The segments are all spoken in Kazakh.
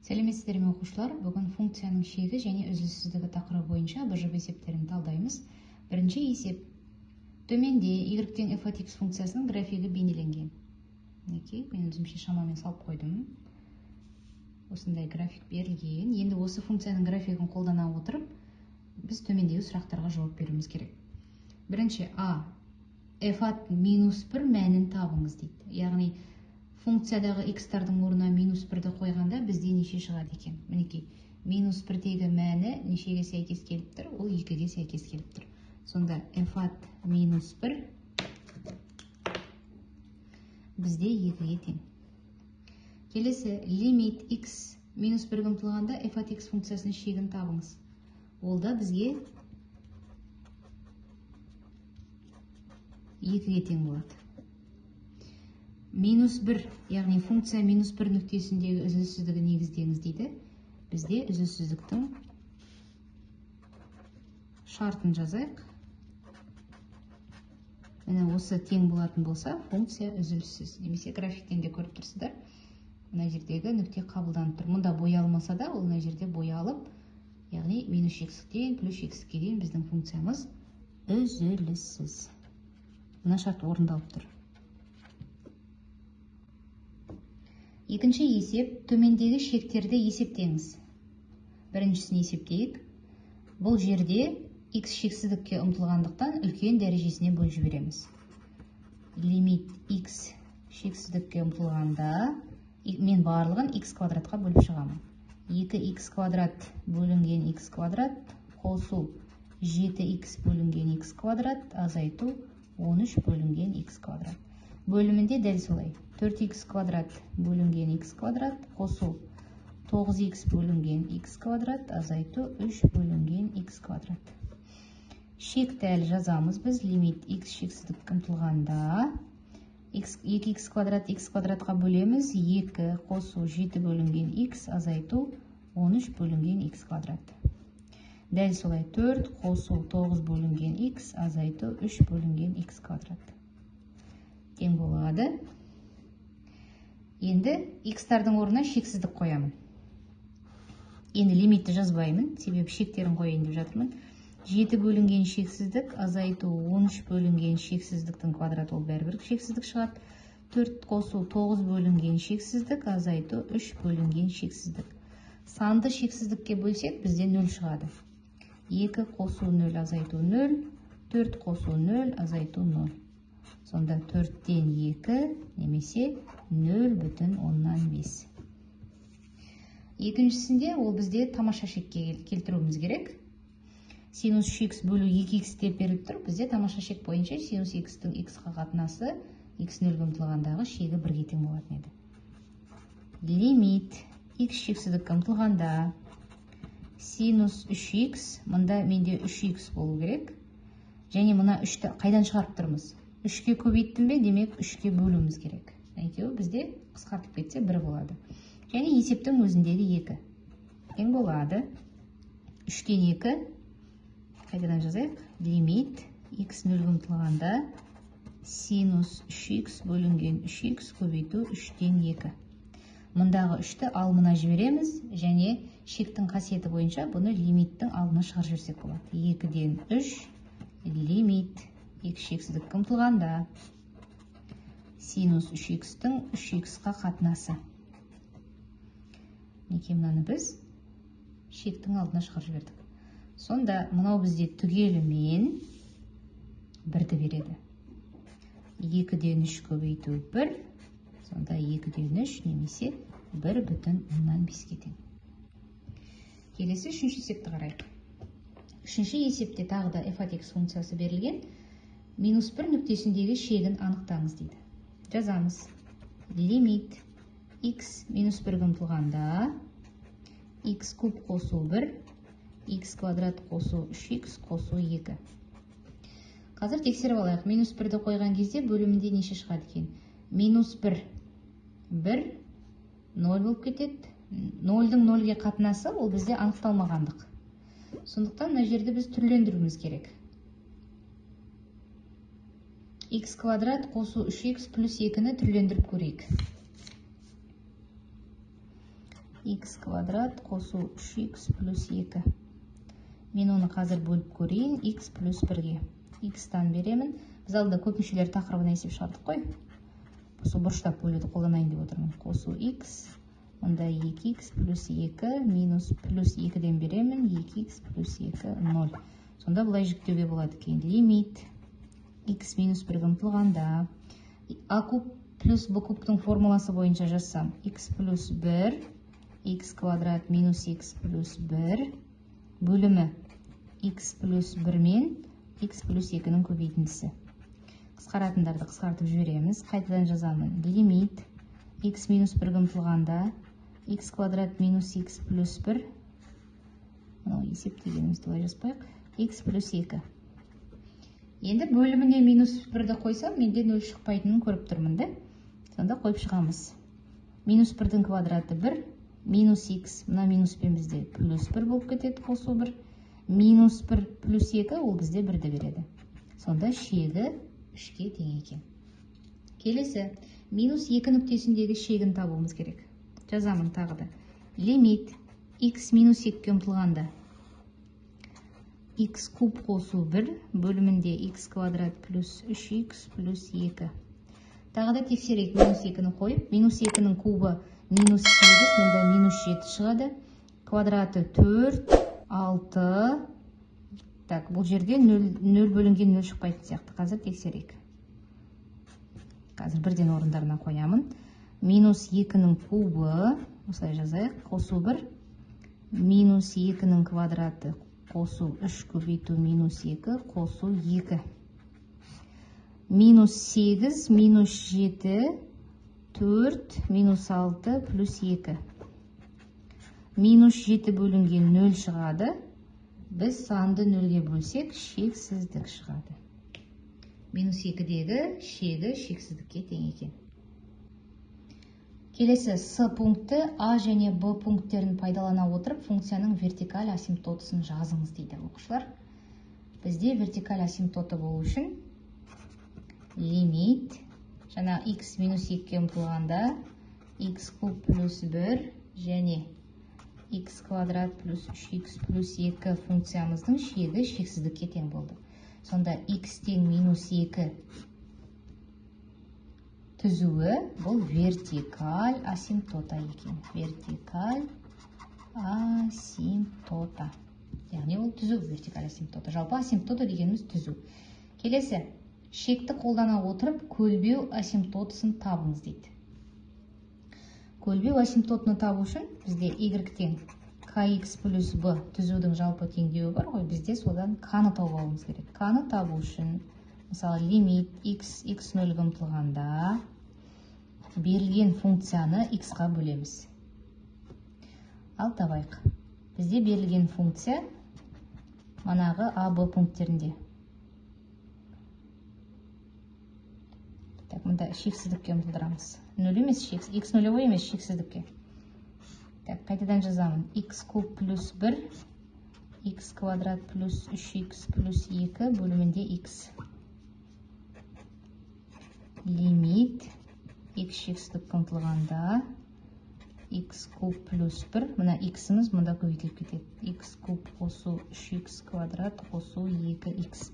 Сәлеметсіздер ме оқушылар? Бүгін функцияның шегі және үзіліссіздігі тақырыбы бойынша BJP есептерін талдаймыз. Бірінші есеп. Төменде y-тен f от x функциясының графигі бейнеленген. Мінекей, мен өзімше шамамен салып қойдым. Осындай график берілген. Енді осы функцияның графигін қолдана отырып, біз төмендегі сұрақтарға жауап беруіміз керек. Бірінші а. f от минус 1 мәнін табыңыз дейді. Яғни функциядағы x-тардың орнына минус 1-ді қойғанда бізде неше шығады екен? Мінекей, минус 1-дегі мәні нешеге сәйкес келіп тұр? Ол 2-ге сәйкес келіп тұр. Сонда f от минус 1 бізде 2-ге тең. Келесі, лимит x минус 1-ге ұмтылғанда f от x функциясының шегін табыңыз. Ол да бізге 2-ге тең болады. Минус 1, яғни функция минус 1 нүктесіндегі үзіліссіздігі негіздеңіз дейді. Бізде үзіліссіздіктің шартын жазайық. Міне осы тең болатын болса, функция үзіліссіз. Немесе графиктен де көріп тұрсыздар. Мына жердегі нүкте қабылданып тұр. Мұнда боялмаса да, ол мына жерде боялып, яғни минус x-тен плюс x-ке дейін біздің функциямыз үзіліссіз. Мына шарт орындалып тұр. Екінші есеп, төмендегі шектерді есептеңіз. Біріншісін есептейік. Бұл жерде x шексіздікке ұмтылғандықтан үлкен дәрежесіне бөліп жібереміз. Лимит x шексіздікке ұмтылғанда, мен барлығын x квадратқа бөліп шығамын. 2x квадрат бөлінген x квадрат, қосу 7x бөлінген x квадрат, азайту 13 бөлінген x квадрат. Бөлімінде дәл солай. 4x квадрат бөлінген x квадрат, қосу 9x бөлінген x квадрат, азайту 3 бөлінген x квадрат. Шекті әлі жазамыз біз. Лимит x шексіздікке ұмтылғанда 2x квадрат x квадратқа бөлеміз. 2 қосу 7 бөлінген x, азайту 13 бөлінген x квадрат. Дәл солай 4 қосу 9 бөлінген x, азайту 3 бөлінген x квадрат. Тең болады. Енді x-тардың орнына шексіздік қоямын. Енді лимитті жазбаймын, себебі шектерін қойайын деп жатырмын. 7 бөлінген шексіздік, азайту 13 бөлінген шексіздіктің квадраты, ол бәрібір шексіздік шығады. 4 қосу 9 бөлінген шексіздік, азайту 3 бөлінген шексіздік. Санды шексіздікке бөлсек, бізде 0 шығады. 2 қосу 0, азайту 0, 4 қосу 0, азайту 0. Сонда 4-тен 2 немесе 0,5. Екіншісінде ол бізде тамаша шекке келтіруіміз керек. Синус 3x бөлу 2x деп беріліп тұр. Бізде тамаша шек бойынша синус x-тің x-қа қатынасы x 0-ге ұмтылғандағы шегі 1-ге тең болатын еді. Лимит x шексіздікке ұмтылғанда синус 3x, мұнда менде 3x болу керек. Және мұна 3-ті қайдан шығарып тұрмыз? 3-ке көбейттім бе, демек 3-ке бөлуіміз керек. Әйтеуір бізде қысқартып кетсе 1 болады. Және есептің өзіндегі 2. Тең болады. 3-тен 2. Қайдадан жазайық? Лимит x 0-ге ұмтылғанда синус 3x бөлінген 3x көбейту 3-тен 2. Мұндағы 3-ті алымына жібереміз, және шектің қасиеті бойынша бұны лимиттің алдына шығарып жіберсек болады. 2-ден 3 лимит x шексіздікке ұмтылғанда синус 3x-тің 3x-қа қатынасы. Неке мынаны біз шектің алдына шығарып жібердік. Сонда мынау бізде түгелімен 1-ді береді. 2-ден 3 көбейту 1, сонда 2-ден 3 немесе 1,5-ге тең. Келесі үшінші есепті қарайық. Үшінші есепте тағы да f от x функциясы берілген. Минус 1 нүктесіндегі шегін анықтаңыз дейді. Жазамыз. Лимит x минус 1-ге ұмтылғанда x куб қосу 1, x квадрат қосу 3x қосу 2. Қазір тексеріп алайық. Минус 1-ді қойған кезде бөлімінде неше шығады екен? Минус 1, 1, 0 болып кетеді. 0-дің 0-ге қатынасы ол бізде анықталмағандық. Сондықтан мына жерде біз түрлендіруіміз керек. X квадрат қосу 3x плюс 2-ні түрлендіріп көрейік. x квадрат қосу 3x плюс 2. Мен оны қазір бөліп көрейін. X плюс 1-ге. X-тан беремін. Біз алдында көп мүшелер тақырыбына есеп шығардық қой. Осы бұрыштап бөлуді қолданайын деп отырмын. Қосу x, онда 2x плюс 2 минус плюс 2-ден беремін. 2x плюс 2, 0. Сонда бұлай жүктеуге болады екен. Лимит x минус 1-ге ұмтылғанда a куб плюс b кубтың формуласы бойынша жазсам, x плюс 1, x квадрат минус x плюс 1 бөлімі x плюс 1 мен x плюс 2-нің көбейтіндісі. Қысқаратындарды қысқартып жібереміз. Қайтадан жазамын. Лимит x минус 1-ге ұмтылғанда x квадрат минус x плюс 1, есептегенімізді олай жазбайық, x плюс 2. Енді бөліміне минус 1-ді қойсам, менде 0 шықпайтынын көріп тұрмын, да? Сонда қойып шығамыз. Минус 1-дің квадраты 1, минус x, мына минуспен бізде плюс 1 болып кетеді, қосу 1. Минус 1 плюс 2, ол бізде 1-ді береді. Сонда шегі 3-ке тең екен. Келесі, минус 2 нүктесіндегі шегін табуымыз керек. Жазамын тағы да. Лимит x минус 2-ге ұмтылғанда x куб қосу 1 бөлімінде x квадрат плюс 3x плюс 2. Тағы да тексерейік. Минус 2-ні қойып, минус 2-нің кубы минус 8, мұнда минус 7 шығады. Квадраты 4, 6. Так, бұл жерде 0 бөлінген 0 шықпайтын сияқты. Қазір тексерейік. Қазір бірден орындарына қоямын. Минус 2-нің кубы, осылай жазайық, қосу 1. Минус 2-нің квадраты қосу 3 көбейту минус 2, қосу 2. Минус 8, минус 7, 4, минус 6, плюс 2. Минус 7 бөлінген 0 шығады. Біз санды 0-ге бөлсек, шексіздік шығады. Минус 2-дегі шегі шексіздікке тең екен. Келесі С пункті А және Б пункттерін пайдалана отырып функцияның вертикаль асимптотысын жазыңыз дейді оқушылар. Бізде вертикаль асимптоты болу үшін лимит жаңа x минус 2-ге ұмтылғанда x куб плюс 1 және x квадрат плюс 3x плюс 2 функциямыздың шегі шексіздікке тең болды. Сонда x тең минус 2 түзуі бұл вертикаль асимптота екен. Вертикаль асимптота. Яғни ол түзу вертикаль асимптота. Жалпы асимптота дегеніміз түзу. Келесі, шекті қолдана отырып көлбеу асимптотысын табыңыз дейді. Көлбеу асимптотыны табу үшін бізде y тең kx плюс b түзудің жалпы теңдеуі бар ғой, бізде содан k-ны тауып алуымыз керек. K-ны табу үшін мысалы лимит x 0-ге ұмтылғанда берілген функцияны x-қа бөлеміз. Ал табайық. Бізде берілген функция манағы А, Б пункттерінде. Так, мұнда шексіздікке ұмтылдырамыз. 0 емес, x нөлевой емес, шексіздікке. Так, қайтадан жазамын. x куб плюс 1, x квадрат плюс 3x плюс 2 бөлімінде x. Лимит x шексіздікке ұмтылғанда x куб плюс 1, мұна x-іміз мұнда көбейтіліп кетеді. x куб қосу 3x квадрат қосу 2x.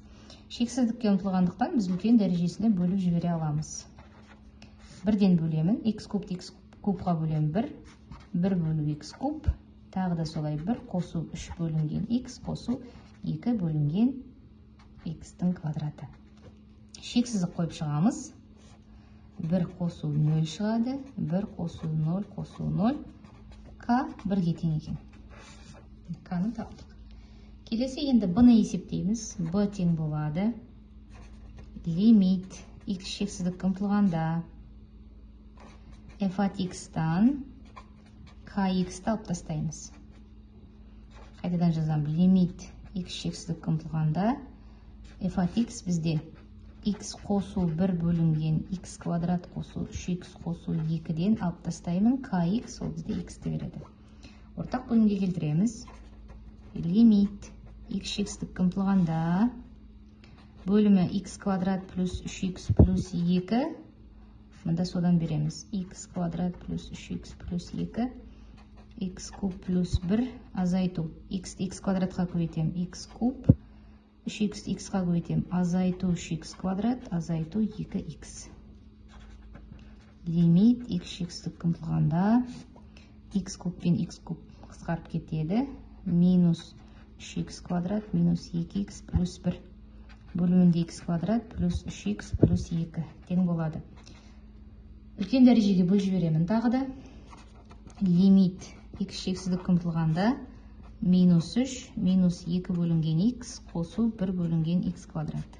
Шексіздікке ұмтылғандықтан біз үлкен дәрежесіне бөліп жібере аламыз. Бірден бөлемін. x куб x кубқа бөлем 1 бөлу x куб, тағы да солай 1 қосу 3 бөлінген x қосу 2 бөлінген x-тің квадраты. Шексіздік қойып шығамыз. 1 қосу 0 шығады, 1 қосу 0 қосу 0, k 1-ге тең екен. K-ны таптық. Келесі енді b-ны есептейміз. b тең болады. Лимит x шексіздікке ұмтылғанда f от x-тан kx-ті алып тастаймыз. Қайтадан жазам. Лимит x шексіздікке ұмтылғанда f от x бізде x қосу 1 бөлінген x квадрат қосу 3x қосу 2-ден алып тастаймын. kx ол бізде x-ті береді. Ортақ бөлімге келтіреміз. Лимит x шексіздікке ұмтылғанда бөлімі x квадрат плюс 3x плюс 2, мұнда содан береміз. x квадрат плюс 3x плюс 2 x куб плюс 1 азайту. X квадратқа көбейтем. X куб 3x xқа көбейтем. Азайту 3x квадрат, азайту 2x. Лимит x ұмтылғанда x куб пен x куб қысқарып кетеді. Минус 3x квадрат минус 2x плюс 1 бөлімінде x квадрат плюс 3x плюс 2 тең болады. Үлкен дәрежеге бөліп жіберемін тағы да. Лимит x шексіздік ұмтылғанда минус 3 минус 2 бөлінген x қосу 1 бөлінген x квадрат.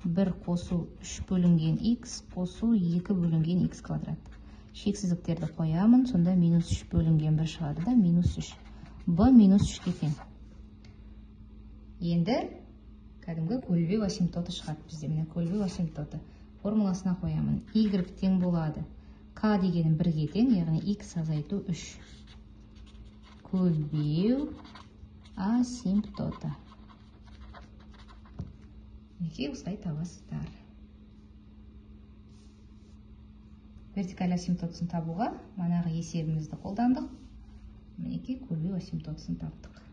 1 қосу 3 бөлінген x қосу 2 бөлінген x квадрат. Шексіздіктерді қоямын, сонда минус 3 бөлінген 1 шығады да, минус 3. Б минус 3-ке тең. Енді кәдімгі көлбеу асимптоты шығады бізде. Міне көлбеу асимптоты. Формуласына қоямын. Y тең болады. К дегенім 1-ге тең, яғни x азайту 3. Көлбеу асимптоты. Неке осылай табасыздар. Вертикаль асимптотысын табуға манағы есебімізді қолдандық. Мінеке көлбеу асимптотысын таптық.